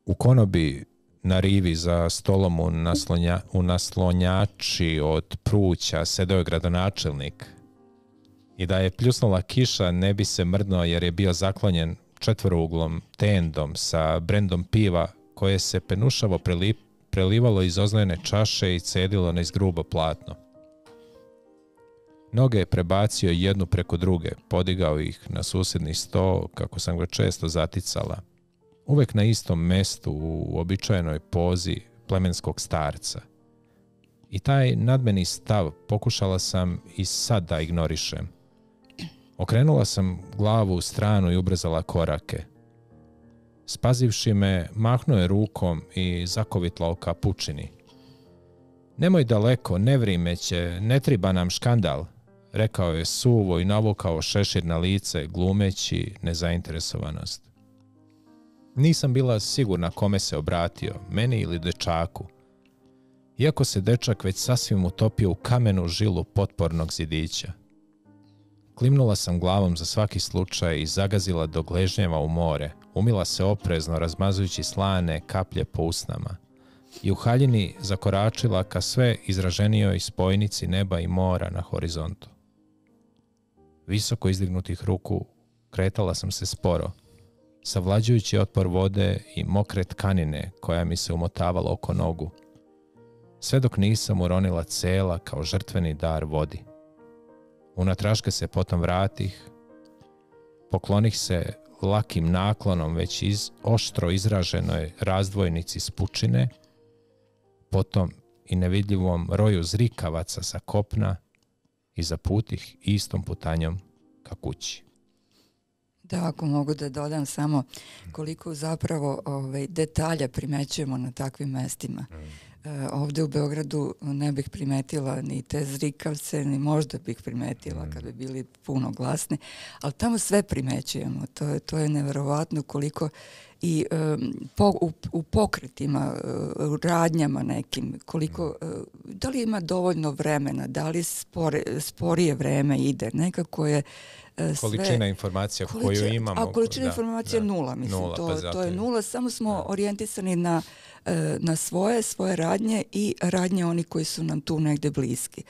U konobi na rivi za stolom u naslonjači od pruća sedeo je gradonačelnik. I da je pljusnula kiša ne bi se mrdnuo jer je bio zaklonjen četvorouglom tendom sa brendom piva koje se penušavo prelivalo iz oznojene čaše i cedilo na izgrubo platno. Noge je prebacio jednu preko druge, podigao ih na susjedni sto kako sam ga često zaticala. Uvek na istom mestu u uobičajenoj pozi plemenskog starca. I taj nadmeni stav pokušala sam i sad da ignorišem. Okrenula sam glavu u stranu i ubrzala korake. Spazivši me, mahnuo je rukom i zakovitla o kapučini. Nemoj daleko, ne vrimeće, ne triba nam škandal, rekao je suvo i navukao šešir na lice, glumeći nezainteresovanost. Nisam bila sigurna kome se obratio, meni ili dečaku. Iako se dečak već sasvim utopio u kamenu žilu potpornog zidića. Klimnula sam glavom za svaki slučaj i zagazila do gležnjeva u more. Umila se oprezno, razmazujući slane kaplje po usnama. I u haljini zakoračila ka sve izraženijoj spojnici neba i mora na horizontu. Visoko izdignutih ruku kretala sam se sporo, savlađujući otpor vode i mokre tkanine koja mi se umotavala oko nogu. Sve dok nisam uronila cela kao žrtveni dar vodi. Unatraške se potom vratih, poklonih se lakim naklonom već oštro izraženoj razdvojnici s pučine, potom i nevidljivom roju zrikavaca sa kopna i zaputih istom putanjom ka kući. Da, ako mogu da dodam samo koliko zapravo detalja primećujemo na takvim mestima. Ovde u Beogradu ne bih primetila ni te zrikavce, ni možda bih primetila kad bi bili puno glasni, ali tamo sve primećujemo. To je neverovatno koliko i u pokretima, u radnjama nekim, koliko, da li ima dovoljno vremena, da li sporije vreme ide, nekako je sve... Količina informacija koju imamo. A količina informacija je nula, mislim. To je nula, samo smo orijentisani na svoje radnje i radnje oni koji su nam tu negde bliski.